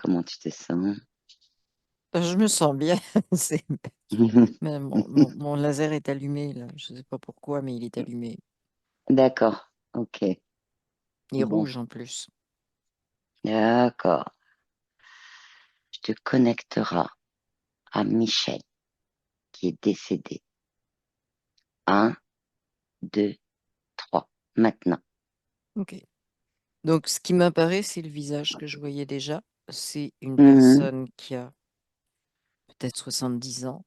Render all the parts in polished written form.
comment tu te sens? Je me sens bien. C'est mais mon laser est allumé là. Je sais pas pourquoi, mais il est allumé. D'accord, ok. Il est Bon, rouge en plus. d'accord. Tu te connecteras à Michel, qui est décédé. Un, deux, trois. Maintenant. Ok. Donc, ce qui m'apparaît, c'est le visage que je voyais déjà. C'est une Mhm, personne qui a peut-être 70 ans,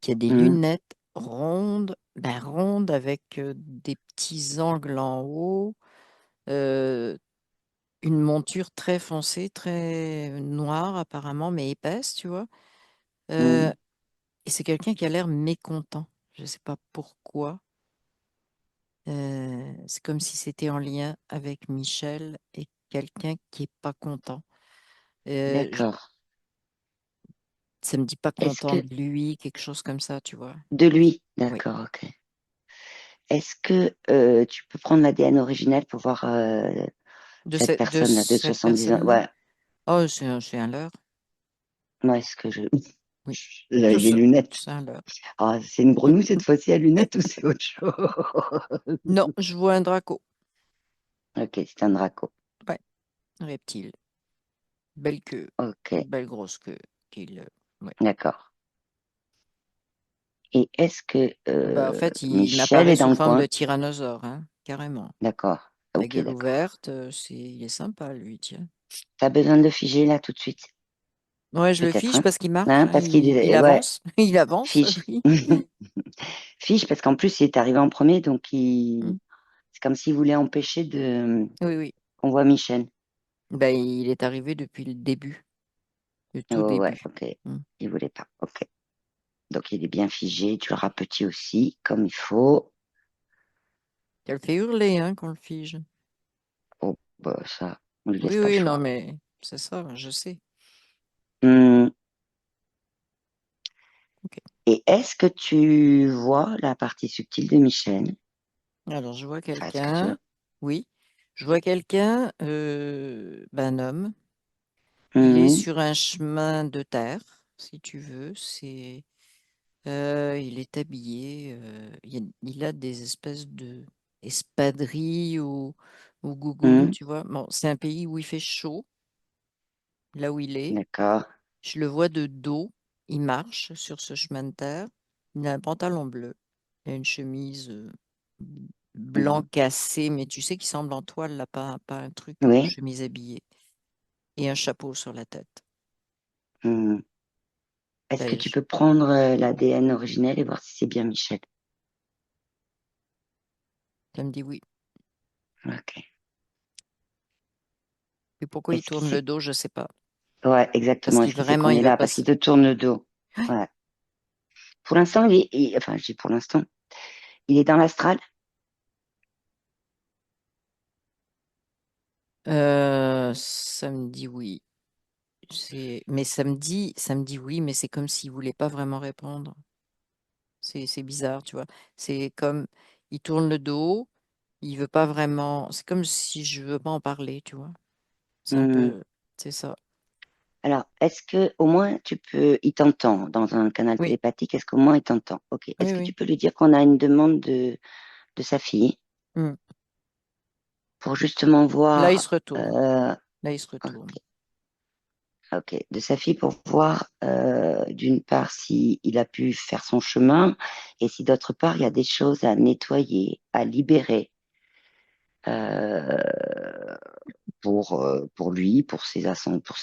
qui a des mhm, lunettes rondes, ben, rondes avec des petits angles en haut, euh, une monture très foncée, très noire apparemment, mais épaisse, tu vois. Euh, mhm. et c'est quelqu'un qui a l'air mécontent. Je ne sais pas pourquoi. C'est comme si c'était en lien avec Michel et quelqu'un qui est pas content. Euh, D'accord. Ça me dit pas Est-ce content que de lui, quelque chose comme ça, tu vois. de lui? Oui. D'accord, ok. Est-ce que tu peux prendre l'ADN originel pour voir cette De personne-là de cette 70 ans? personne-là? Ouais, Oh, c'est un leurre. moi, est-ce que je... Oui. J'avais C'est des ça. lunettes. C'est un leurre. Ah, c'est une grenouille cette fois-ci à lunettes ou c'est autre chose? Non, je vois un draco. Ok, c'est un draco. Ouais, un reptile. Belle queue. Ok, Belle grosse queue. Qu'il, ouais. d'accord. Et est-ce que Bah, en fait, il Michel m'apparaît est dans sous le forme de coin? tyrannosaure, hein, carrément. D'accord. La Ok, gueule d'accord. ouverte, il est sympa, lui, tiens. T'as besoin de le figer là tout de suite, Ouais, je le peut-être, fiche hein? parce qu'il marche, Hein, hein, parce qu'il il est... Ouais, avance. Il avance, fiche. oui. Fiche, parce qu'en plus, il est arrivé en premier, donc Mm. c'est comme s'il voulait empêcher de Oui, oui. qu'on voit Michel. Ben, il est arrivé depuis le début, le tout Oh, ouais, début. ok. Mm. Il voulait pas. Ok. Donc, il est bien figé. Tu le rapetis aussi, comme il faut. Ça le fait hurler, hein, qu'on le fige. Oh, bah, ça, on lui laisse Oui, pas le oui, non, choix. mais c'est ça, je sais. Hum, Ok. Et est-ce que tu vois la partie subtile de Michel? Alors, je vois Enfin, est-ce que tu... quelqu'un, oui, je vois quelqu'un, ben, un homme. Il est Hum, sur un chemin de terre, si tu veux. Il est habillé, il a des espèces de espadrilles ou gougounes, hum, tu vois. Bon, c'est un pays où il fait chaud, là où il est. d'accord. Je le vois de dos, il marche sur ce chemin de terre. Il a un pantalon bleu, il a une chemise blanc Hum, cassé, mais tu sais qu'il semble en toile, là, pas un truc Oui. chemise habillée, et un chapeau sur la tête. Hum. Est-ce que Ben, tu peux prendre l'ADN originel et voir si c'est bien Michel? ça me dit oui. Ok. Et pourquoi il Est-ce que tourne le c'est... dos, je sais pas. Ouais, Parce exactement. qu'il Est-ce qu'il sait vraiment, qu'on il est veut là? pas. Parce qu'il te tourne le dos. Ouais. Pour l'instant, enfin, je dis pour l'instant, il est dans l'astral? Ça me dit oui. Mais ça me dit oui, mais c'est comme s'il voulait pas vraiment répondre. C'est bizarre, tu vois. C'est comme, il tourne le dos, il veut pas vraiment. C'est comme si je veux pas en parler, tu vois. C'est un Hmm. peu, c'est ça. Alors, est-ce que au moins tu peux, il t'entend dans un canal Oui, télépathique, est-ce qu'au moins il t'entend? Ok. oui, Est-ce que tu oui. peux lui dire qu'on a une demande de sa fille Hmm. pour justement Là, il voir, se retourne. Là, il se retourne. ok, ok, de sa fille pour voir d'une part si il a pu faire son chemin et si d'autre part il y a des choses à nettoyer, à libérer pour lui, pour ses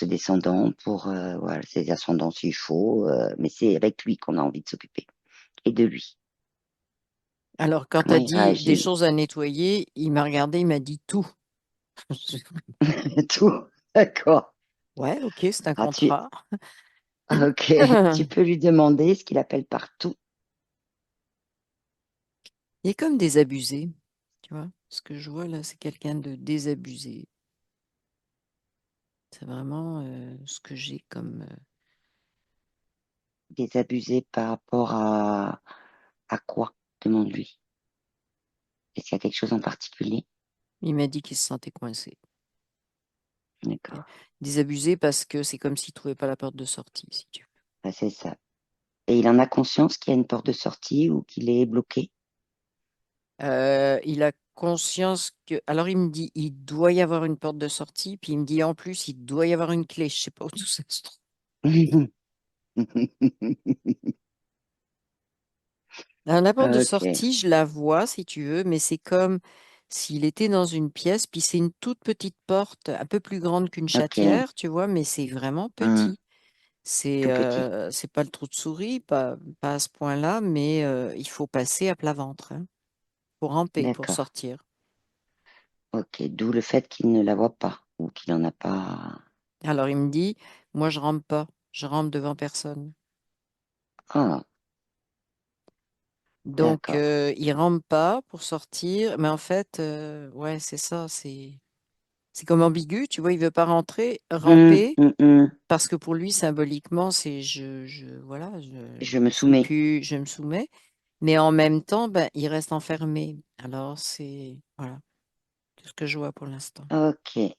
descendants, pour voilà, ses ascendants s'il faut, mais c'est avec lui qu'on a envie de s'occuper et de lui. Alors, quand tu Comment as il dit des réagit? choses à nettoyer, il m'a regardé, il m'a dit tout. Tout, d'accord. Ouais, ok, c'est un Ah, contrat. ok, tu peux lui demander ce qu'il appelle partout. Il est comme désabusé, tu vois. Ce que je vois là, c'est quelqu'un de désabusé. C'est vraiment ce que j'ai comme. Désabusé par rapport à quoi? Demande-lui. Est-ce qu'il y a quelque chose en particulier? Il m'a dit qu'il se sentait coincé. D'accord. Ok. Désabusé parce que c'est comme s'il trouvait pas la porte de sortie, si tu Ah, c'est ça. Et il en a conscience qu'il y a une porte de sortie ou qu'il est bloqué? veux. Il a conscience que. Alors il me dit, il doit y avoir une porte de sortie, puis il me dit en plus, il doit y avoir une clé. Je sais pas où tout ça se trouve. La porte de Ok, sortie, je la vois si tu veux, mais c'est comme s'il était dans une pièce, puis c'est une toute petite porte, un peu plus grande qu'une ok. chatière, tu vois, mais c'est vraiment Hmm, petit. C'est tout petit. pas le trou de souris, pas à ce point-là, mais il faut passer à plat ventre, hein, pour ramper, pour D'accord. sortir. Ok, d'où le fait qu'il ne la voit pas ou qu'il n'en a pas. Alors il me dit, moi je rampe pas, je rampe devant personne. Ah, Donc d'accord. il rampe pas pour sortir, mais en fait, ouais, c'est ça, c'est comme ambigu, tu vois, il veut pas rentrer, ramper. Parce que pour lui, symboliquement, c'est voilà, Je me je suis soumets. plus, je me soumets, mais en même temps, ben, il reste enfermé. Alors, c'est, voilà, tout ce que je vois pour l'instant. Ok. Est-ce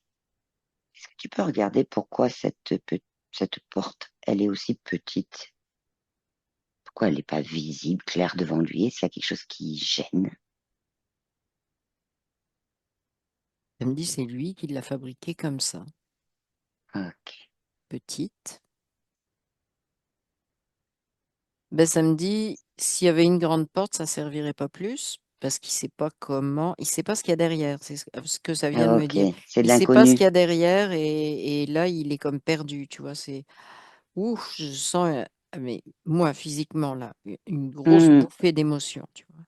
que tu peux regarder pourquoi cette porte, elle est aussi petite? Pourquoi elle n'est pas visible, claire devant lui? Est-ce qu'il y a quelque chose qui gêne? Elle me dit, c'est lui qui l'a fabriquée comme ça, Ok. petite. Ben, ça me dit, s'il y avait une grande porte, ça servirait pas plus, parce qu'il sait pas comment, il sait pas ce qu'il y a derrière, c'est ce que ça vient de me Ok. dire. C'est de Il sait pas ce qu'il l'inconnu. y a derrière, et là, il est comme perdu, tu vois, c'est. Ouf, je sens, mais moi, physiquement, là, une grosse Hmm, bouffée d'émotion, tu vois,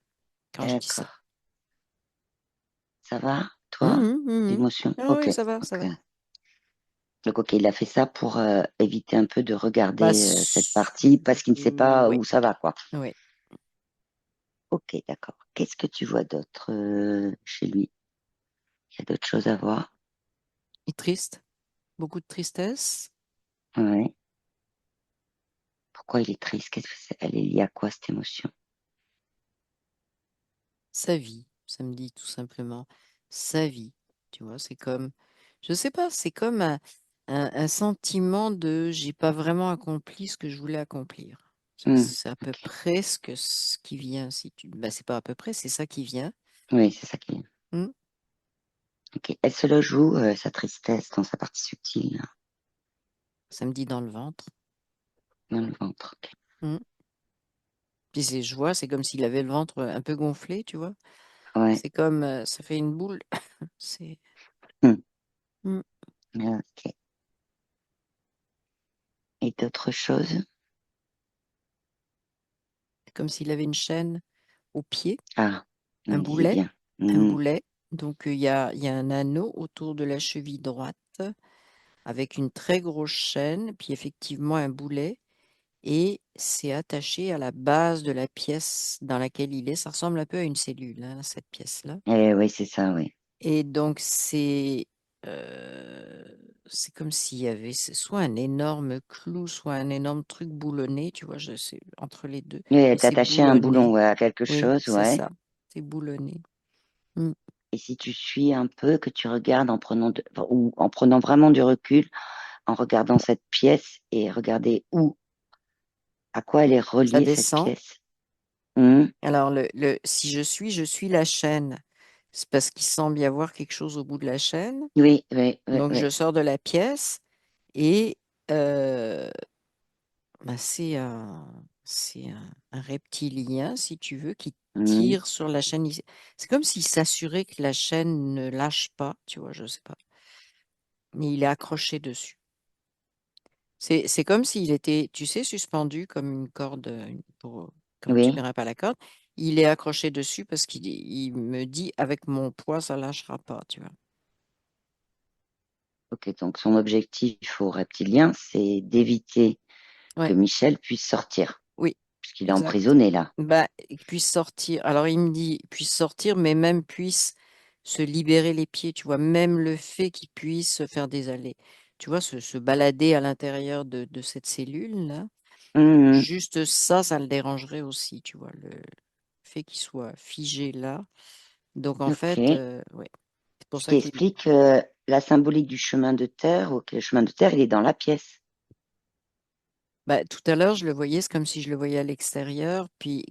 quand je dis ça. d'accord. Ça va, toi? Mhm, mhm. L'émotion? Ah Ok. oui, ça va, ça Ok. va. Donc, ok, il a fait ça pour éviter un peu de Bah, regarder cette partie parce qu'il ne sait pas oui, où ça va, quoi. oui. Ok, d'accord. Qu'est-ce que tu vois d'autre chez lui? Il y a d'autres choses à voir? Il est triste, beaucoup de tristesse. Ouais. Pourquoi il est triste? Elle est liée à quoi cette émotion? Sa vie, ça me dit tout simplement. Sa vie, tu vois, c'est comme, je sais pas, c'est comme un sentiment de j'ai pas vraiment accompli ce que je voulais accomplir. Hmm, C'est à peu ok. près ce qui vient, si tu. Bah, c'est pas à peu près, c'est ça qui vient. Oui, c'est ça qui est. Hmm. Ok. Elle se le joue, sa tristesse, dans sa partie subtile, là, Ça me dit dans le ventre. dans le ventre. Ok. Hmm. Puis je vois, c'est comme s'il avait le ventre un peu gonflé, tu vois. Ouais. C'est comme, ça fait une boule. C'est Hmm, hmm. ok. Et d'autres choses? C'est comme s'il avait une chaîne au pied, Ah, il un me disait boulet, bien. un Hmm, boulet. Donc il y a un anneau autour de la cheville droite avec une très grosse chaîne, puis effectivement un boulet. Et c'est attaché à la base de la pièce dans laquelle il est. Ça ressemble un peu à une cellule, hein, cette pièce-là. oui, c'est ça, oui. Et donc, euh, c'est comme s'il y avait soit un énorme clou, soit un énorme truc boulonné, tu vois, je sais, entre les deux. Oui, elle Mais est c'est attachée à un boulon, boulonné. ouais, à quelque Oui, chose, c'est ouais. ça. C'est boulonné. Mm. Et si tu suis un peu, que tu regardes ou en prenant vraiment du recul, en regardant cette pièce et regarder à quoi elle est Ça reliée cette descend. pièce. Hmm, Alors, si je suis la chaîne. C'est parce qu'il semble y avoir quelque chose au bout de la chaîne. oui, oui, oui, Donc, oui. je sors de la pièce et euh, bah, c'est un reptilien, si tu veux, qui Hmm, tire sur la chaîne. C'est comme s'il s'assurait que la chaîne ne lâche pas, tu vois, je sais pas. Mais il est accroché dessus. C'est comme s'il était, tu sais, suspendu comme une corde quand tu oui. grimpes à la corde. Il est accroché dessus parce qu'il me dit, avec mon poids, ça lâchera pas, tu vois. Ok, donc son objectif au reptilien, c'est d'éviter que Ouais, Michel puisse sortir, oui, puisqu'il est exact. emprisonné là. Bah, qu'il puisse sortir. Alors, il me dit, puisse sortir, mais même puisse se libérer les pieds, tu vois, même le fait qu'il puisse se faire des allées, tu vois, se balader à l'intérieur de cette cellule-là, Hmm, juste ça, ça le dérangerait aussi, tu vois, le fait qu'il soit figé là. Donc, en ok. fait, ouais, c'est pour Ce ça qui qu'il. explique la symbolique du chemin de terre, ok, le chemin de terre, il est dans la pièce. Bah, tout à l'heure, je le voyais, c'est comme si je le voyais à l'extérieur. Puis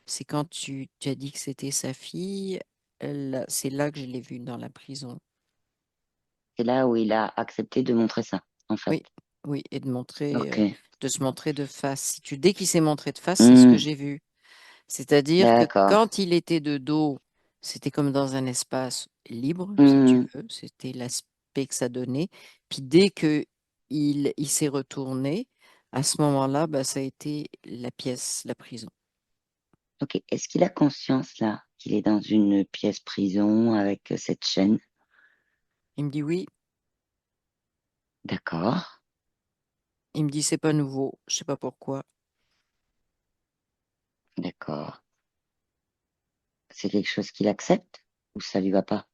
c'est quand tu as dit que c'était sa fille, c'est là que je l'ai vu dans la prison. C'est là où il a accepté de montrer ça, en fait. Oui, oui, et Ok. de se montrer de face. Si tu, dès qu'il s'est montré de face, c'est ce que Hmm, j'ai vu. C'est-à-dire que d'accord. quand il était de dos, c'était comme dans un espace libre, si tu Hmm, veux. C'était l'aspect que ça donnait. Puis dès que il s'est retourné, à ce moment-là, bah, ça a été la pièce, la prison. ok. Est-ce qu'il a conscience, là, qu'il est dans une pièce prison avec cette chaîne? Il me dit oui. D'accord. Il me dit c'est pas nouveau. Je sais pas pourquoi. D'accord. C'est quelque chose qu'il accepte ou ça lui va pas?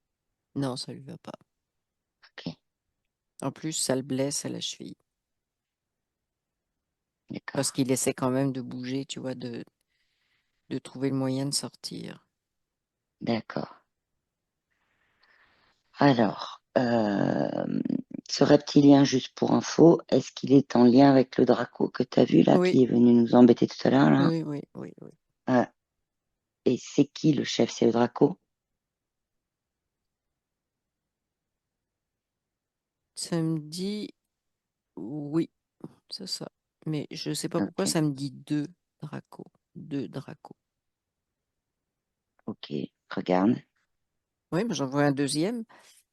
Non, ça lui va pas. Ok. En plus, ça le blesse à la cheville. Parce D'accord. qu'il essaie quand même de bouger, tu vois, de trouver le moyen de sortir. D'accord. Alors, ce reptilien, juste pour info, est-ce qu'il est en lien avec le Draco que tu as vu là, Oui, qui est venu nous embêter tout à l'heure là? oui, oui, oui, oui. Ah, et c'est qui le chef? C'est le Draco? Ça me dit oui, c'est ça. Mais je sais pas pourquoi Ok, ça me dit deux Dracos. Deux Dracos. ok. Regarde. Oui, mais j'en vois un deuxième,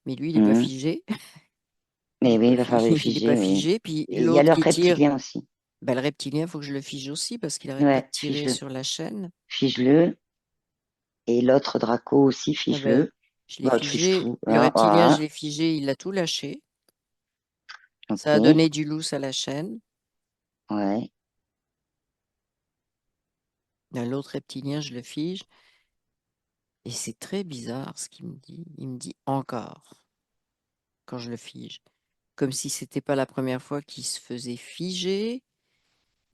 mais lui, il n'est pas Mhm. figé. Il Mais est oui, pas, il va falloir le il est pas figer, oui. figé. Puis Et il y a l'autre le qui tire, reptilien aussi. ben, le reptilien, il faut que je le fige aussi parce qu'il n'arrête pas de Ouais, tirer fige-le. sur la chaîne. Fige-le. Et l'autre Draco aussi, Ah ben, fige-le. je l'ai Bon, tu figes figé. tout. Le Hein, reptilien, je voilà. l'ai figé, il a tout lâché. Ça a Ok. donné du lousse à la chaîne. Ouais. L'autre reptilien, je le fige. Et c'est très bizarre ce qu'il me dit. Il me dit encore quand je le fige. Comme si c'était pas la première fois qu'il se faisait figer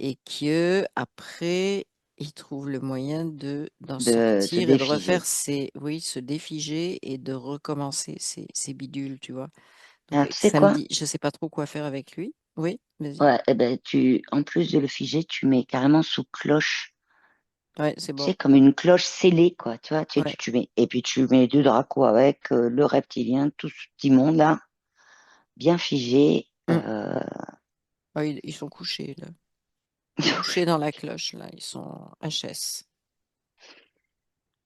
et que après il trouve le moyen de d'en De se sortir et de refaire défiger. ses, oui, se défiger et de recommencer ses bidules, tu vois. Donc Alors, avec tu sais quoi? samedi, je sais pas trop quoi faire avec lui. Oui, vas-y. Ouais, eh ben, en plus de le figer, tu mets carrément sous cloche. Ouais, c'est Tu bon. sais, comme une cloche scellée, quoi. Tu vois, Ouais. tu mets, et puis tu mets deux dracos avec le reptilien, tout ce petit monde là, bien figé. Hum. Ah, ils sont couchés là. Couchés dans la cloche là. Ils sont HS.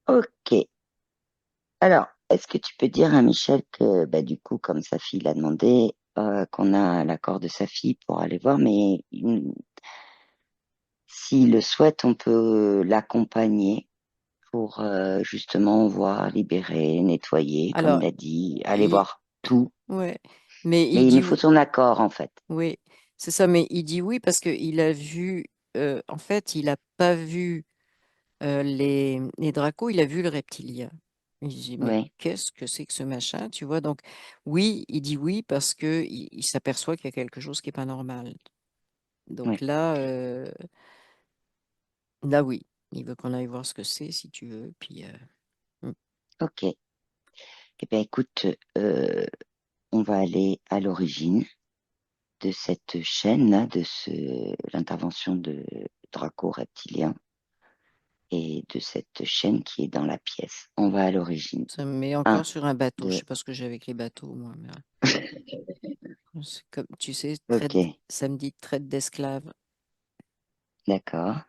Ok. Alors, est-ce que tu peux dire à Michel que, bah, du coup, comme sa fille l'a demandé, qu'on a l'accord de sa fille pour aller voir, mais s'il le souhaite, on peut l'accompagner pour justement voir, libérer, nettoyer, comme Alors, il a dit, aller il, voir tout. ouais. Mais il Mais il dit nous faut son accord, en fait. oui, c'est ça, mais il dit oui parce qu'il a vu, en fait, il n'a pas vu les dracos, il a vu le reptilien. Il dit, mais Oui, qu'est-ce que c'est que ce machin, tu vois? Donc, oui, il dit oui parce que il s'aperçoit qu'il y a quelque chose qui n'est pas normal. Donc oui. là, oui, il veut qu'on aille voir ce que c'est, si tu veux. Puis, mm, Ok. Eh bien, écoute, on va aller à l'origine de cette chaîne-là, l'intervention de Draco reptilien et de cette chaîne qui est dans la pièce. On va à l'origine. ça me met encore Un, sur un bateau. Je deux. sais pas ce que j'ai avec les bateaux, moi. Mais, c'est comme, tu sais, Ok, ça me dit traite d'esclaves. d'accord.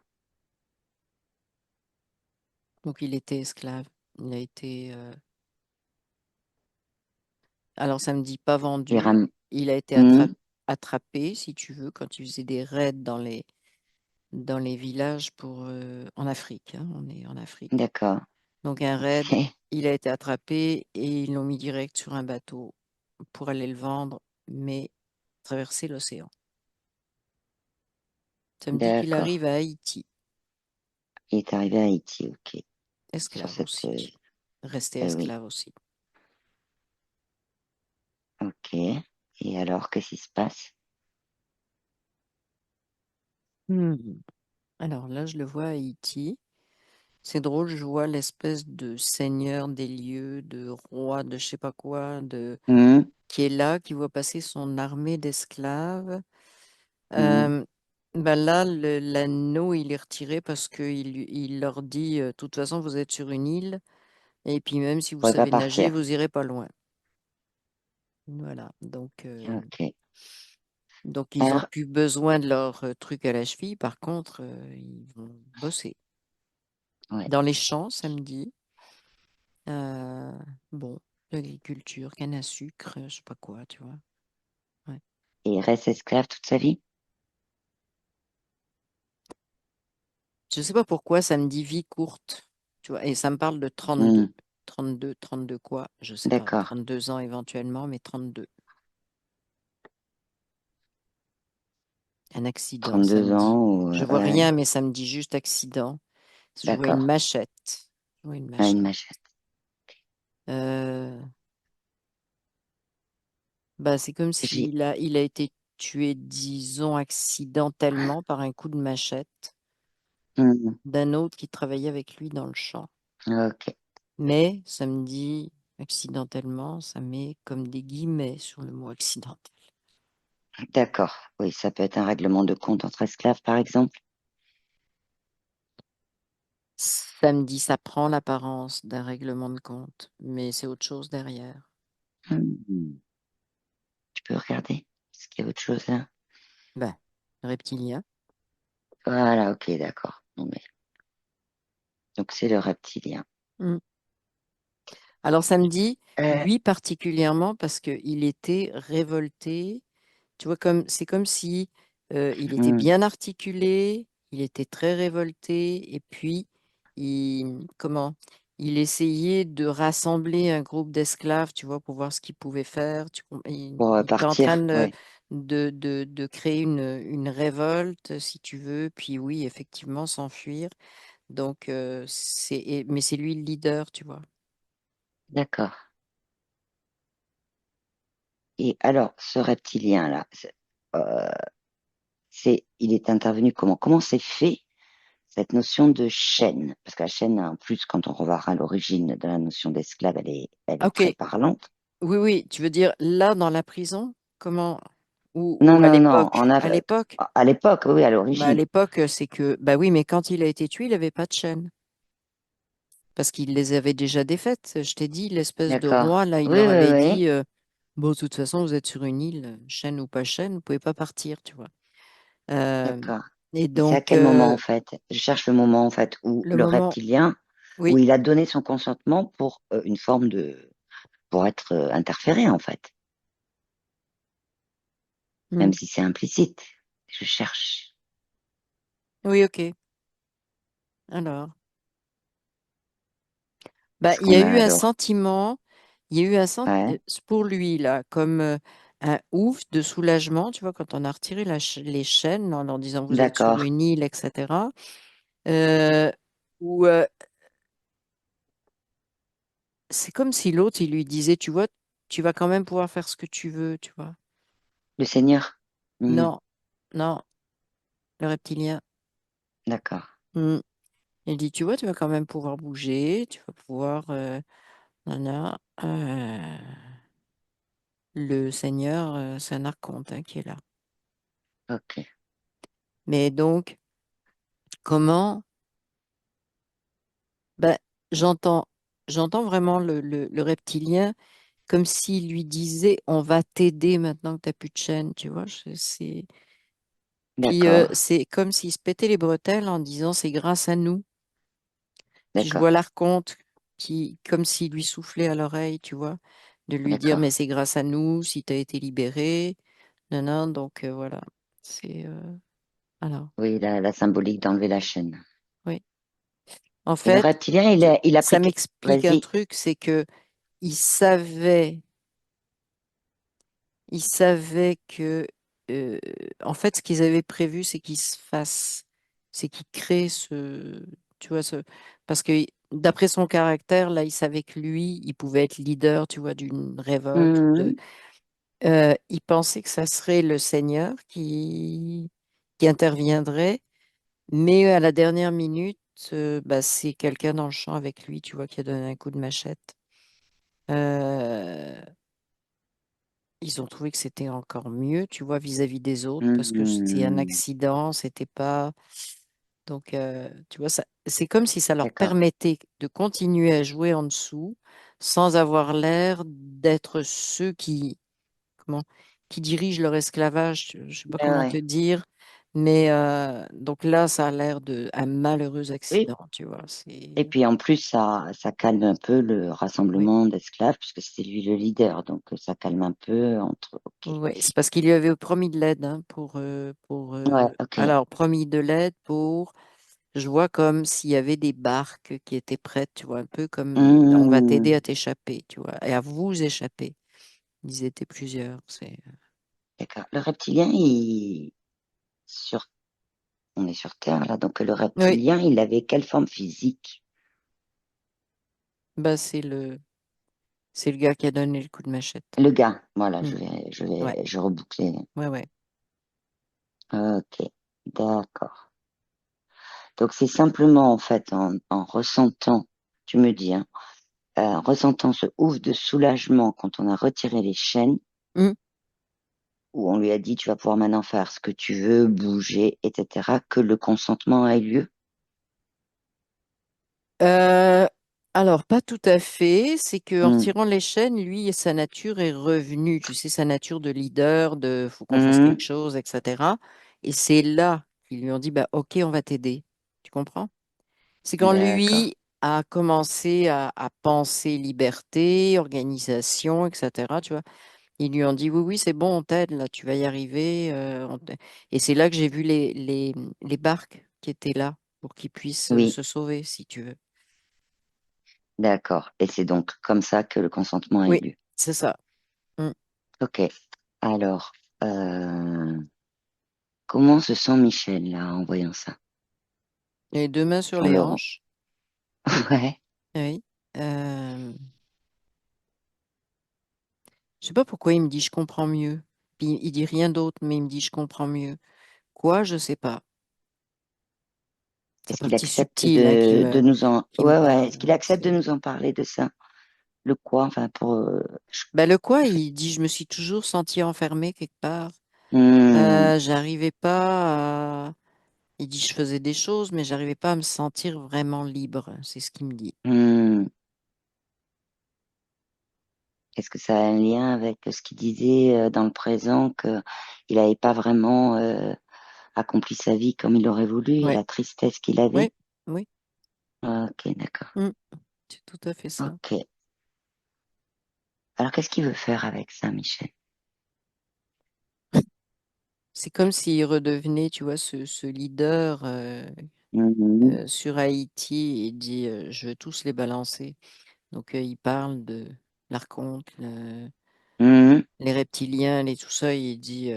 Donc il était esclave. Il a été. Alors ça me dit pas Les vendu. rames. Il a été Hmm, attrapé, si tu veux, quand il faisait des raids dans les villages en Afrique, hein, on est en Afrique. d'accord. Donc un raid, Ok, il a été attrapé et ils l'ont mis direct sur un bateau pour aller le vendre, mais traverser l'océan. Ça me dit qu'il d'accord. arrive à Haïti, Il est arrivé à Haïti, ok. Sur esclave cette. aussi. Resté Oui, esclave aussi. ok. Et alors, qu'est-ce qui se passe? Hmm. Alors là, je le vois à Haïti. c'est drôle, je vois l'espèce de seigneur des lieux, de roi de je sais pas quoi, Mhm, qui est là, qui voit passer son armée d'esclaves. mhm. Euh, bah là, l'anneau, il est retiré parce il leur dit, de toute façon, vous êtes sur une île, et puis même si Je vous pourrais pas savez nager, partir. vous irez pas loin. Voilà, Ok. donc ils ont Alors, plus besoin de leur truc à la cheville. Par contre, ils vont bosser. ouais. Dans les champs, samedi, euh, bon, l'agriculture, canne à sucre, je sais pas quoi, tu vois. Ouais. Et il reste esclave toute sa vie? Je sais pas pourquoi ça me dit vie courte, tu vois, et ça me parle de 32. Mhm. 32 quoi? Je sais pas. D'accord. 32 ans éventuellement, mais 32. Un accident, ça me 32 dit. ans ou, Je vois ouais. rien, mais ça me dit juste accident. Je vois une D'accord. machette. Je vois une Ah, une machette. machette. Euh, Bah, c'est comme J'ai, il a été tué, disons, accidentellement par un coup de machette Mhm. d'un autre qui travaillait avec lui dans le champ. Ok. Mais ça me dit accidentellement, ça met comme des guillemets sur le mot accidentel. D'accord. Oui, ça peut être un règlement de compte entre esclaves, par exemple. Ça me dit ça prend l'apparence d'un règlement de compte, mais c'est autre chose derrière. Mhm. Tu peux regarder. Est-ce qu'il y a autre chose là? Ben, reptilien. Voilà, ok, d'accord. Bon, mais... Donc c'est le reptilien. Mm. Alors ça me dit, Euh, lui particulièrement, parce qu'il était révolté. Tu vois, c'est comme si il était hmm, bien articulé, il était très révolté, et puis comment, il essayait de rassembler un groupe d'esclaves, tu vois, pour voir ce qu'il pouvait faire. pour Il était en train partir, ouais. de créer une révolte, si tu veux, puis oui, effectivement, s'enfuir. Donc, mais c'est lui le leader, tu vois. D'accord. Et alors, ce reptilien-là, euh, il est intervenu comment? Comment s'est fait cette notion de chaîne? Parce que la chaîne, en plus, quand on revoira l'origine de la notion d'esclave, elle est Ok, très parlante. oui, oui, tu veux dire là dans la prison? Comment? Non, Ou à non, non, l'époque? À l'époque? à l'époque, oui, à Bah, à l'origine. l'époque, c'est que, bah oui, mais quand il a été tué, il n'avait pas de chaîne. Parce qu'il les avait déjà défaites. Je t'ai dit, l'espèce de D'accord. roi, là, il Oui, leur oui, avait oui. dit, bon, de toute façon, vous êtes sur une île, chaîne ou pas chaîne, vous pouvez pas partir, tu vois. Euh, D'accord. et Et c'est à donc, quel moment, en fait? Je cherche le moment, en fait, où le le moment, reptilien, où oui, il a donné son consentement pour une forme de, pour être interféré, en fait, même hmm, si c'est implicite. Je cherche. oui, ok. Alors, bah, Est-ce il y qu'on a a eu un alors? sentiment, il y a eu un Ouais, pour lui, là, comme un ouf de soulagement, tu vois, quand on a retiré les chaînes en leur disant vous êtes sur d'accord. une île, etc. Euh, où c'est comme si l'autre, il lui disait, tu vois, tu vas quand même pouvoir faire ce que tu veux, tu vois. Le Seigneur. Hmm, Non, non, le reptilien. d'accord, Hmm. Il dit, tu vois, tu vas quand même pouvoir bouger, tu vas pouvoir... nana, le Seigneur, c'est un archonte hein, qui est là. ok. Mais donc, comment... Ben, j'entends, j'entends vraiment le reptilien comme s'il lui disait, on va t'aider maintenant que tu n'as plus de chaîne, tu vois. Puis D'accord, c'est comme s'il se pétait les bretelles en disant, c'est grâce à nous. Puis je vois d'accord, l'archonte comme s'il lui soufflait à l'oreille, tu vois, de lui dire, d'accord. mais c'est grâce à nous si tu as été libéré. Non, non, donc voilà. C'est... alors, Oui, la symbolique d'enlever la chaîne. oui. En Et le fait, reptilien, il a ça pris... m'explique un Vas-y, truc, c'est que il savait, il savait que, euh, en fait, ce qu'ils avaient prévu, c'est qu'il se fasse, c'est qu'il crée tu vois, parce que d'après son caractère, là, il savait que lui, il pouvait être leader, tu vois, d'une révolte mhm, il pensait que ça serait le Seigneur qui interviendrait, mais à la dernière minute. bah, c'est quelqu'un dans le champ avec lui, tu vois, qui a donné un coup de machette. Euh, Ils ont trouvé que c'était encore mieux, tu vois, vis-à-vis des autres, parce que c'est un Hmm, accident, c'était pas. Donc, tu vois, c'est comme si ça leur d'accord. permettait de continuer à jouer en dessous sans avoir l'air d'être ceux comment, qui dirigent leur esclavage. Je sais pas Ouais, comment ouais. te dire, mais donc là, ça a l'air de un malheureux Oui. accident, tu vois. Et puis en plus, ça calme un peu le Oui, rassemblement d'esclaves, puisque c'était lui le leader. Donc ça calme un peu entre. Ok. oui, c'est parce qu'il lui avait promis de l'aide hein, Ouais, ok. alors promis de l'aide pour. Je vois comme s'il y avait des barques qui étaient prêtes, tu vois, un peu comme on va Hmm, t'aider à t'échapper, tu vois, et à vous échapper. Ils étaient plusieurs. d'accord. Le reptilien, sur... on est sur Terre là, donc le Oui, reptilien, il avait quelle forme physique? bah c'est le gars qui a donné le coup de machette. Le gars, voilà, Hmm. Ouais, je rebouclais. ouais, ouais. Ok, d'accord. Donc c'est simplement en fait en ressentant, tu me dis, hein, en ressentant ce ouf de soulagement quand on a retiré les chaînes, Hmm. où on lui a dit tu vas pouvoir maintenant faire ce que tu veux, bouger, etc., que le consentement a eu lieu. Euh, alors, pas tout à fait. C'est que en Hmm. retirant les chaînes, lui, sa nature est revenue. Tu sais, sa nature de leader, de faut qu'on fasse Hmm. quelque chose, etc. Et c'est là qu'ils lui ont dit, bah, OK, on va t'aider. Tu comprends? C'est quand D'accord. lui a commencé à penser liberté, organisation, etc. Tu vois, ils lui ont dit, oui, oui, c'est bon, on t'aide, là, tu vas y arriver. Et c'est là que j'ai vu les barques qui étaient là pour qu'ils puissent Oui, se sauver, si tu veux. d'accord. Et c'est donc comme ça que le consentement a eu Oui, lieu. c'est ça. Mm. Ok. Alors, euh, comment se sent Michel là en voyant ça Les deux mains sur en les le rond? hanches. Ouais. Oui. Euh, je sais pas pourquoi il me dit je comprends mieux. Puis il dit rien d'autre, mais il me dit je comprends mieux. Quoi, je sais pas. Sa Est-ce qu'il partie accepte subtile hein, de nous en... qui me Ouais, ouais. parle. Est-ce qu'il Hein, accepte de nous en parler de ça? Le quoi? Enfin, pour... Ben, le quoi, je- il dit je me suis toujours senti enfermé quelque part. Hmm, J'arrivais pas à... Il dit je faisais des choses, mais j'arrivais pas à me sentir vraiment libre. C'est ce qu'il me dit. hmm. Est-ce que ça a un lien avec ce qu'il disait dans le présent, que il n'avait pas vraiment accompli sa vie comme il aurait voulu et Oui, la tristesse qu'il avait? oui, oui. Ok, d'accord. Mm, c'est tout à fait ça. Ok. Alors, qu'est-ce qu'il veut faire avec ça, Michel? C'est comme s'il redevenait, tu vois, ce leader Mhm. sur Haïti et dit je veux tous les balancer. Donc il parle de l'archonte, Mhm. les reptiliens, et tout ça. Il dit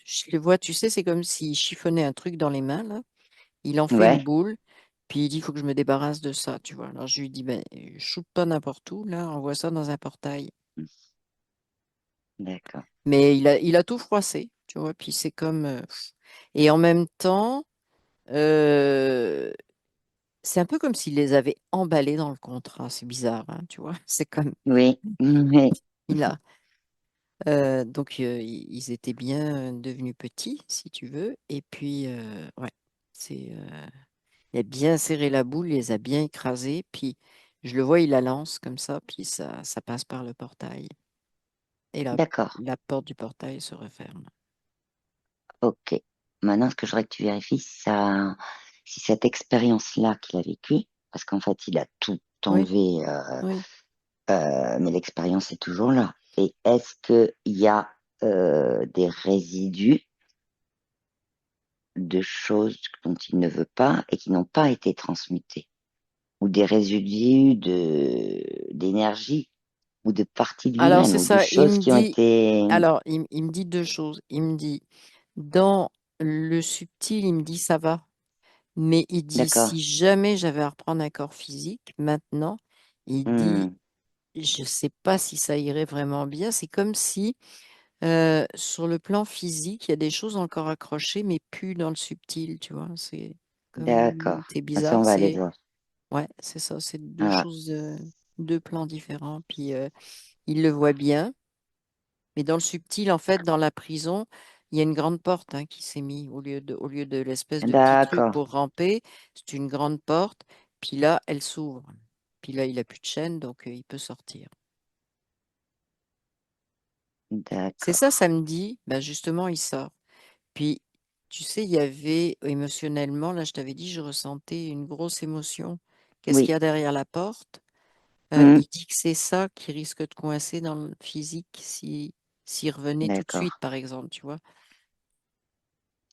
je le vois, tu sais, c'est comme s'il chiffonnait un truc dans les mains, là. Il en fait une Ouais, boule, puis il dit il faut que je me débarrasse de ça, tu vois. Alors je lui dis ben, shoot pas n'importe où, là, envoie ça dans un portail. d'accord. Mais il a tout froissé, tu vois, puis c'est comme. Et en même temps. euh, C'est un peu comme s'il les avait emballés dans le contrat. C'est bizarre, hein, tu vois. C'est comme Oui, oui, il a. Donc ils étaient bien devenus petits, si tu veux. Et puis ouais, il a bien serré la boule, il les a bien écrasés. Puis je le vois, il la lance comme ça, puis ça passe par le portail. Et d'accord. la porte du portail se referme. Ok. Maintenant, ce que je voudrais que tu vérifies, si cette expérience-là qu'il a vécue, parce qu'en fait, il a tout Oui, enlevé, oui. mais l'expérience est toujours là. Et est-ce qu'il y a des résidus de choses dont il ne veut pas et qui n'ont pas été transmutés, ou des résidus d'énergie ou de parties de Alors lui-même c'est ou de ça. Il choses me qui ont dit. été... Alors il me dit deux choses. Il me dit dans le subtil, il me dit ça va. Mais il dit, D'accord. si jamais j'avais à reprendre un corps physique, maintenant, il dit, Hmm. je ne sais pas si ça irait vraiment bien. C'est comme si, sur le plan physique, il y a des choses encore accrochées, mais plus dans le subtil, tu vois. comme D'accord. c'est Ah, ça, bizarre, on va aller c'est voir. ouais, c'est ça, c'est deux Ah, choses, deux plans différents. Puis il le voit bien, mais dans le subtil, en fait, dans la prison, il y a une grande porte hein, qui s'est mise au lieu de l'espèce de petit truc d'accord. pour ramper, c'est une grande porte. Puis là, elle s'ouvre. Puis là, il a plus de chaîne, donc il peut sortir. C'est ça D'accord. samedi, ben justement, il sort. Puis, tu sais, il y avait émotionnellement, là, je t'avais dit, je ressentais une grosse émotion. Qu'est-ce qu'il y Oui. a derrière la porte? Hmm, Il dit que c'est ça qui risque de coincer dans le physique si s'il revenait tout de d'accord. suite, par exemple, tu vois.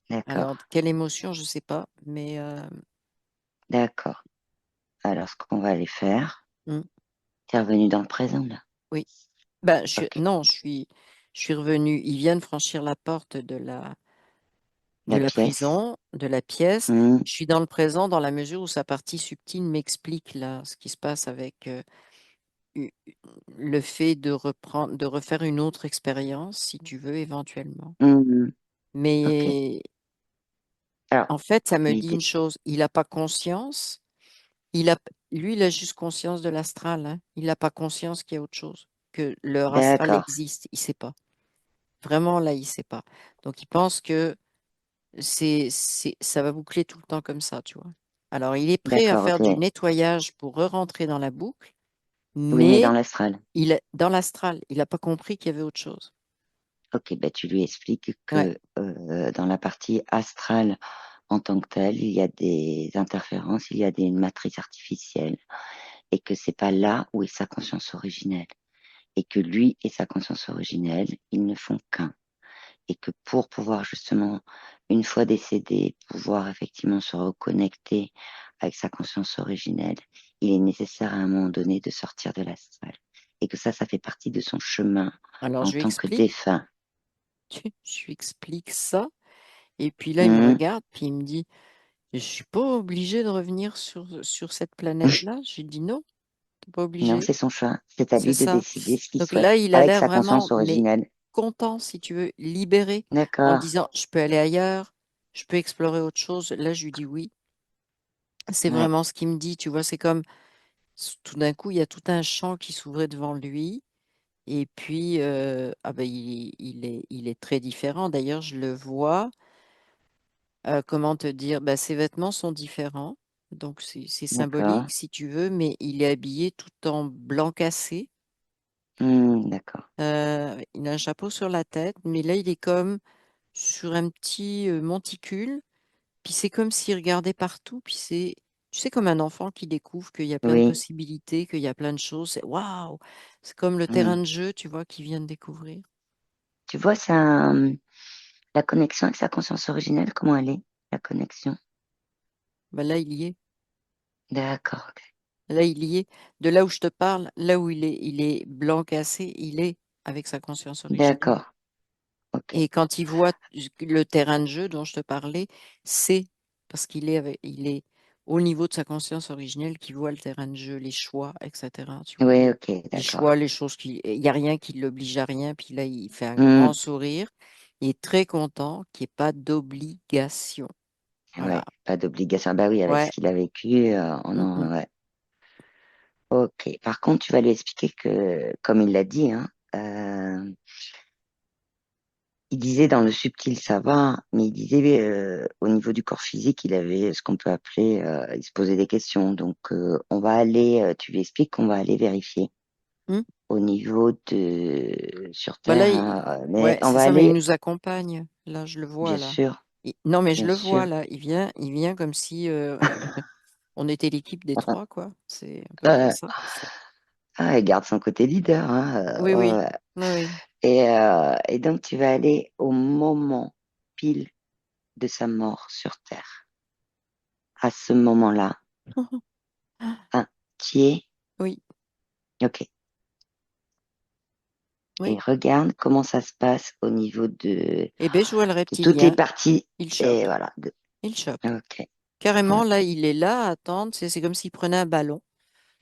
D'accord. Alors, quelle émotion, je sais pas, mais D'accord. Alors, ce qu'on va aller faire, hmm, t'es revenu dans le présent, là. oui. Ben, Ok. non, je suis revenue. Il vient de franchir la porte de la de La la pièce. prison, de la pièce. Hmm, Je suis dans le présent dans la mesure où sa partie subtile m'explique là ce qui se passe avec u- le fait de reprendre, de refaire une autre expérience, si tu veux, éventuellement. hmm, ok. Mais Alors, en fait, ça me dit une l'idée. chose, il n'a pas conscience, il a, lui, il a juste conscience de l'astral, hein. Il n'a pas conscience qu'il y a autre chose, que leur astral D'accord. existe, il sait pas. Vraiment, là, il sait pas. Donc, il pense que ça va boucler tout le temps comme ça, tu vois. Alors, il est prêt à D'accord, faire du ok. nettoyage pour re-rentrer dans la boucle, Oui, mais dans mais l'astral. dans l'astral, il n'a pas compris qu'il y avait autre chose. Ok, bah, tu lui expliques Ouais. que dans la partie astrale en tant que telle, il y a des interférences, il y a des matrices artificielles, et que c'est pas là où est sa conscience originelle, et que lui et sa conscience originelle, ils ne font qu'un, et que pour pouvoir justement, une fois décédé, pouvoir effectivement se reconnecter avec sa conscience originelle, il est nécessaire à un moment donné de sortir de l'astral, et que ça fait partie de son chemin Alors, en je lui tant que explique, défunt. je lui explique ça, et puis là, il me Mhm. regarde, puis il me dit, je suis pas obligé de revenir sur cette planète-là. Je lui dis non, t'es pas Non, obligé. c'est son choix. C'est à C'est lui de ça. décider ce qu'il Donc souhaite là, il a avec l'air sa vraiment, conscience mais originelle. content, si tu veux, libéré, en D'accord. disant, je peux aller ailleurs, je peux explorer autre chose. Là, je lui dis oui. C'est Ouais. vraiment ce qu'il me dit, tu vois. C'est comme, tout d'un coup, il y a tout un champ qui s'ouvrait devant lui. Et puis, ah ben, il est très différent. D'ailleurs, je le vois. Comment te dire? Bah, ses vêtements sont différents. Donc, c'est D'accord. symbolique, si tu veux, mais il est habillé tout en blanc cassé. D'accord. Il a un chapeau sur la tête, mais là, il est comme sur un petit monticule. Puis c'est comme s'il regardait partout. Puis c'est, tu sais, comme un enfant qui découvre qu'il y a plein de Oui. possibilités, qu'il y a plein de choses. C'est waouh! C'est comme le terrain Hmm. de jeu, tu vois, qu'il vient de découvrir. Tu vois, la connexion avec sa conscience originelle, comment elle est, la connexion? Bah, là, il y est. D'accord. Ok. Là, il y est. De là où je te parle, là où il est blanc cassé, il est avec sa conscience originelle. D'accord. Ok. Et quand il voit le terrain de jeu dont je te parlais, c'est parce il est au niveau de sa conscience originelle qu'il voit le terrain de jeu, les choix, etc. Tu vois, Oui, ok, les choix, d'accord. les choses il n'y a rien qui l'oblige à rien. Puis là, il fait un Hmm. grand sourire. Il est très content qu'il n'y ait pas d'obligation. Voilà. Ouais, pas d'obligation. Bah oui, avec ce Ouais. qu'il a vécu, Mm, mm. ouais. Ok. Par contre, tu vas lui expliquer que, comme il l'a dit, hein, il disait dans le subtil, ça va, mais il disait au niveau du corps physique, il avait ce qu'on peut appeler, il se posait des questions. Donc, on va aller, tu lui expliques qu'on va aller vérifier Mm. au niveau de sur Bah là, Terre, hein, mais ouais, on c'est va ça, mais il aller, nous accompagne. Là, je le vois, bien là. sûr, Non, mais je bien le vois, sûr. là. Il vient comme si on était l'équipe des trois, quoi. C'est à peu près Euh, ça. il garde son côté leader, hein, Oui, oui. ouais. Oui, oui. Et donc, tu vas aller au moment pile de sa mort sur Terre. À ce moment-là, hein, qui est, Oui, ok. oui. Et regarde comment ça se passe au niveau Eh bien, je vois le de toutes les reptilien. parties. Il Et chope. voilà. Il chope. Ok, Carrément, là, ok. il est là à attendre. C'est comme s'il prenait un ballon.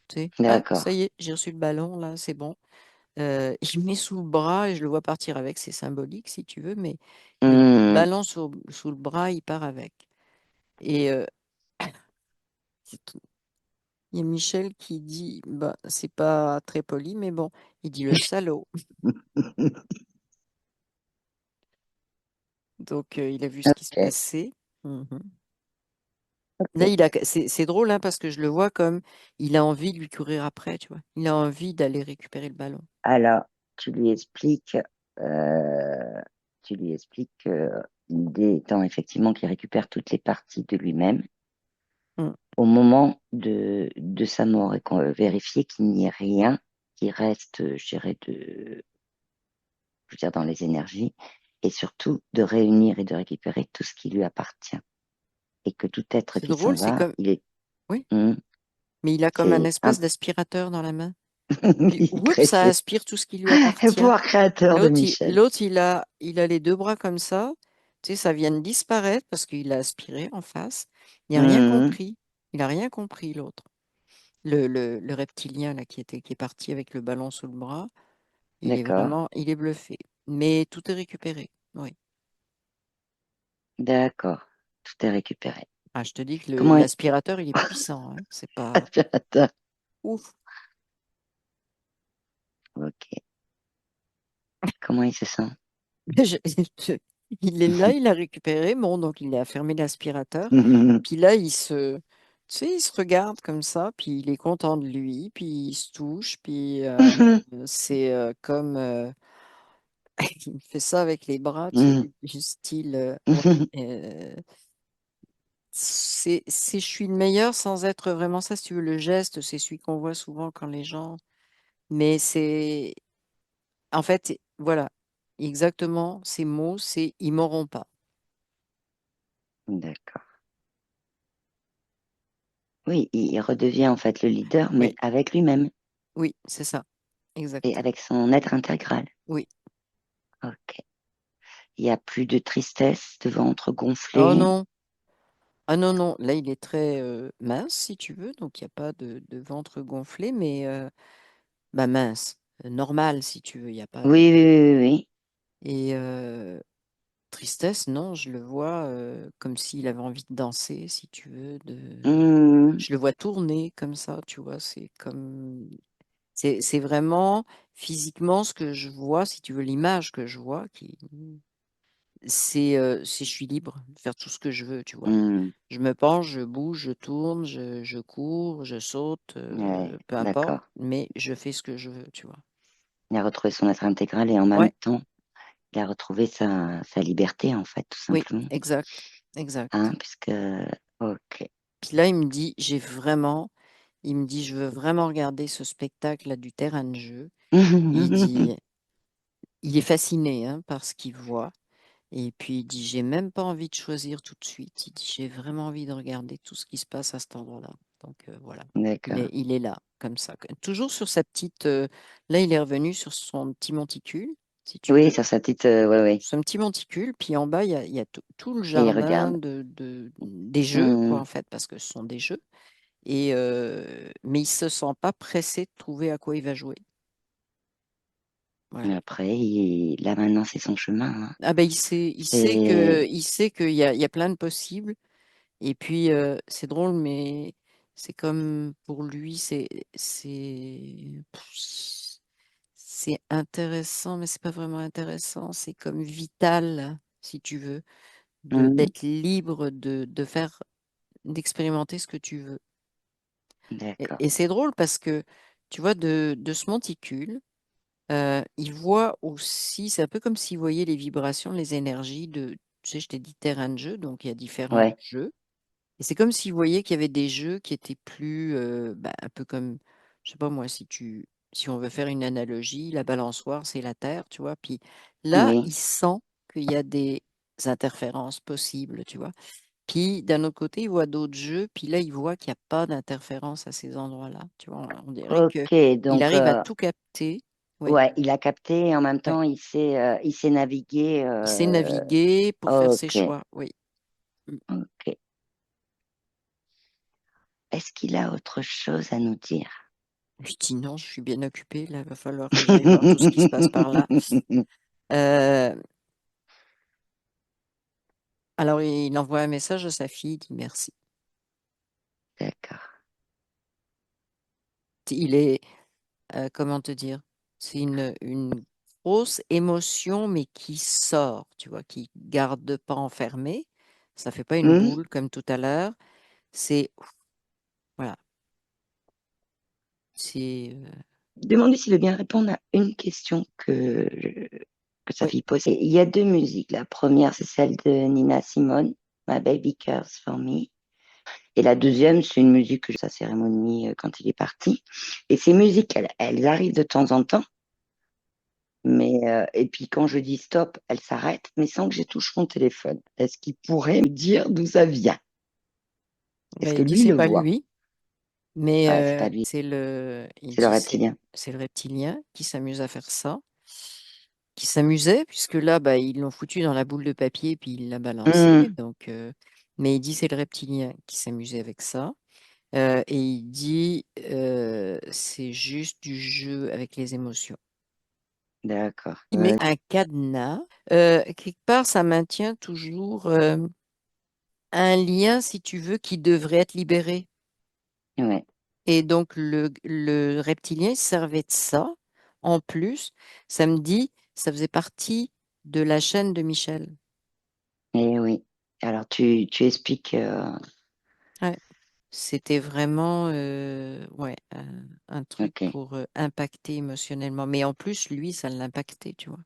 Tu sais. Ah, D'accord. ça y est, j'ai reçu le ballon, là, c'est bon. Il met sous le bras et je le vois partir avec. C'est symbolique, si tu veux, mais le Hmm, ballon sous le bras, il part avec. Et C'est tout. Il y a Michel qui dit, bah, c'est pas très poli, mais bon, il dit le salaud. Donc, il a vu ce qui se Ok, passait. Mhm. Là, ok. c'est drôle, hein, parce que je le vois comme il a envie de lui courir après, tu vois. Il a envie d'aller récupérer le ballon. Alors, tu lui expliques, euh, tu lui expliques que l'idée étant effectivement qu'il récupère toutes les parties de lui-même Mm. au moment de sa mort et qu'on vérifier qu'il n'y ait rien qui reste, je dirais, je veux dire, dans les énergies et surtout de réunir et de récupérer tout ce qui lui appartient et que tout être C'est qui s'en drôle, c'est va, comme, il est, oui, hum, mais il a comme un c'est un, espèce d'aspirateur dans la main. Puis, il oups, ça crée aspire tout ce qui lui appartient. pouvoir créateur de Michel. L'autre, il a les deux bras comme ça. Tu sais, ça vient de disparaître parce qu'il a aspiré en face. Il n'a rien Hum, compris. Il n'a rien compris, l'autre. Le reptilien, là, qui est parti avec le ballon sous le bras, d'accord, il est bluffé. Mais tout est récupéré. Oui. d'accord, tout est récupéré. Ah, je te dis que Comment est... l'aspirateur, il est puissant, hein. C'est pas Attends. ouf. Ok. Comment il se sent? Je- je- il est là, il a récupéré. Bon, donc il a fermé l'aspirateur. Puis là, tu sais, il se regarde comme ça, puis il est content de lui, puis il se touche, puis c'est comme il fait ça avec les bras, tu sais, du style ouais. euh, je suis le meilleur sans être vraiment ça, si tu veux. Le geste, c'est celui qu'on voit souvent quand les gens. Mais c'est en fait, voilà, exactement ces mots, c'est ils m'auront pas. D'accord. Oui, il redevient en fait le leader, mais Oui, avec lui-même oui, c'est ça, et exact. avec son être intégral. Oui. Ok. Il n'y a plus de tristesse, de ventre Oh gonflé. non. Ah non, non, là il est très mince si tu veux, donc il n'y a pas de ventre gonflé, mais bah, mince, normal si tu veux, il n'y a pas de... Oui, oui, oui, oui. Et tristesse, non, je le vois comme s'il avait envie de danser, si tu veux, Oui. Hmm, je le vois tourner comme ça, tu vois, c'est comme... C'est vraiment physiquement ce que je vois, si tu veux, l'image que je vois, c'est je suis libre de faire tout ce que je veux, tu vois. hmm. Je me penche, je bouge, je tourne, je cours, je saute, Ouais, peu importe, d'accord. mais je fais ce que je veux, tu vois. Il a retrouvé son être intégral et en même Ouais, temps, il a retrouvé sa liberté, en fait, tout oui, simplement. exact, Hein, exact. puisque, ok. Puis là, il me dit, je veux vraiment regarder ce spectacle-là du terrain de jeu. Il dit, il est fasciné hein, par ce qu'il voit. Et puis il dit, j'ai même pas envie de choisir tout de suite. Il dit, j'ai vraiment envie de regarder tout ce qui se passe à cet endroit-là. Donc voilà, D'accord. il est là, comme ça. Toujours sur sa petite... là, il est revenu sur son petit monticule, si tu Oui, veux. sur sa petite, ouais, ouais. Son petit monticule, puis en bas, il y a tout le Et il jardin regarde. des jeux, quoi, Hmm. en fait, parce que ce sont des jeux. Mais il se sent pas pressé de trouver à quoi il va jouer. Voilà. Mais après, là maintenant, c'est son chemin. Hein. Ah ben C'est, il sait qu'il y a plein de possibles. Et puis c'est drôle, mais c'est comme pour lui, c'est intéressant, mais c'est pas vraiment intéressant. C'est comme vital, si tu veux, hmm, d'être libre d'expérimenter ce que tu veux. Et, d'accord. et c'est drôle parce que tu vois, de ce monticule. Il voit aussi, c'est un peu comme s'il voyait les vibrations, les énergies tu sais, je t'ai dit terrain de jeu, donc il y a différents Ouais, jeux. Et c'est comme s'il voyait qu'il y avait des jeux qui étaient plus, bah, un peu comme, je sais pas moi, si on veut faire une analogie, la balançoire, c'est la Terre, tu vois. Puis là, oui, il sent qu'il y a des interférences possibles, tu vois. Puis d'un autre côté, il voit d'autres jeux, puis là, il voit qu'il n'y a pas d'interférence à ces endroits-là. Tu vois, on dirait que ok. il Donc, arrive à tout capter. Oui. ouais, il a capté et en même Ouais. temps, il sait naviguer. Il sait naviguer pour faire ses Ok, choix, oui. Mm. ok. Est-ce qu'il a autre chose à nous dire? Je dis non, je suis bien occupée, là, il va falloir que j'aille voir tout ce qui se passe par là. Euh, alors, il envoie un message à sa fille, il dit merci. D'accord. Il est, comment te dire? C'est une grosse émotion, mais qui sort, tu vois, qui garde pas enfermée. Ça fait pas une Hmm. boule comme tout à l'heure. C'est, voilà, c'est, Demandez s'il veut bien répondre à une question que sa oui, fille pose. Et il y a deux musiques. La première, c'est celle de Nina Simone, My Baby Cares for Me. Et la deuxième, c'est une musique que j'ai sa cérémonie quand il est parti. Et ces musiques, elles arrivent de temps en temps. Mais et puis quand je dis stop, elles s'arrêtent, mais sans que je touche mon téléphone. Est-ce qu'il pourrait me dire d'où ça vient? Est-ce ouais, que il dit lui c'est le pas voit? lui, mais Ouais, c'est pas lui, il c'est le dit reptilien. c'est le reptilien qui s'amuse à faire ça, qui s'amusait, puisque là, bah, ils l'ont foutu dans la boule de papier, puis il l'a balancé. Hmm, Donc, mais il dit c'est le reptilien qui s'amusait avec ça. Et il dit c'est juste du jeu avec les émotions. d'accord. Il met Ouais, un cadenas. Quelque part, ça maintient toujours un lien, si tu veux, qui devrait être libéré. ouais. Et donc, le reptilien servait de ça. En plus, samedi, ça faisait partie de la chaîne de Michel. Et oui. Alors tu expliques. Ouais. C'était vraiment ouais, un truc Ok. pour impacter émotionnellement. Mais en plus, lui, ça l'impactait, tu vois.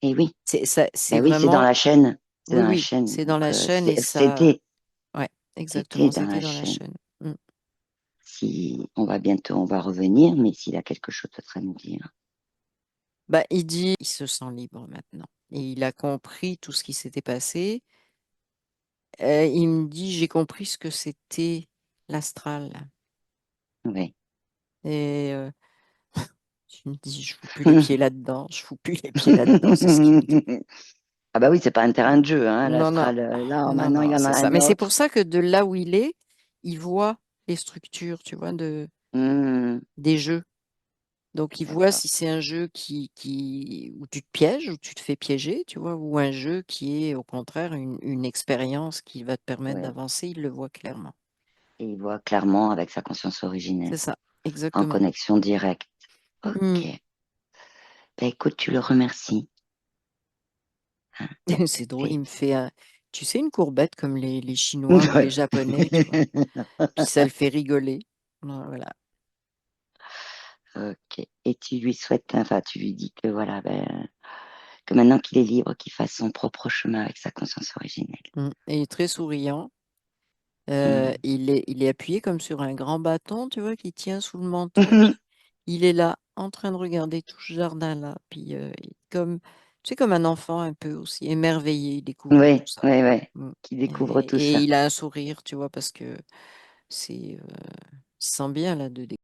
Et oui. C'est Ben oui, c'est dans vraiment, la chaîne. C'est oui, dans la oui, chaîne. c'est dans Donc la chaîne et ça, c'était ouais, c'était exactement, dans c'était la dans la chaîne. chaîne. Mm. Si on va bientôt, on va revenir, mais s'il a quelque chose d'autre à nous dire. Bah, il dit, il se sent libre maintenant. Et il a compris tout ce qui s'était passé. Il me dit, j'ai compris ce que c'était l'astral. Oui. Et je me dis, je fous plus les pieds là-dedans, je fous plus les pieds là-dedans, c'est ce qu'il me dit. Ah bah oui, c'est pas un terrain de jeu, hein, Non, non, l'astral. Là, non, maintenant, il non, y en a c'est ça. un Mais c'est pour autre. ça que de là où il voit les structures, tu vois, Hmm, des jeux. Donc, il voit d'accord. si c'est un jeu où tu te pièges, où tu te fais piéger, tu vois, ou un jeu qui est au contraire une expérience qui va te permettre Ouais. d'avancer, il le voit clairement. Et il voit clairement avec sa conscience C'est originelle, ça, en exactement. connexion directe. Hmm. Ok. Ben écoute, tu le remercies. Hein, C'est drôle, il et- me fait tu sais, une courbette comme les Chinois ou les Japonais, tu vois. Puis ça le fait rigoler. Voilà. Ok. Et tu lui souhaites, enfin, tu lui dis que voilà, ben, que maintenant qu'il est libre, qu'il fasse son propre chemin avec sa conscience originelle. Et il est très souriant. Hmm. Il est appuyé comme sur un grand bâton, tu vois, qui tient sous le menton. Puis il est là, en train de regarder tout ce jardin-là. Puis comme, tu sais, comme un enfant un peu aussi, émerveillé, il découvre tout Oui, ça. oui, oui. Mm. Qui découvre tout Et ça. il a un sourire, tu vois, parce que il se sent bien là de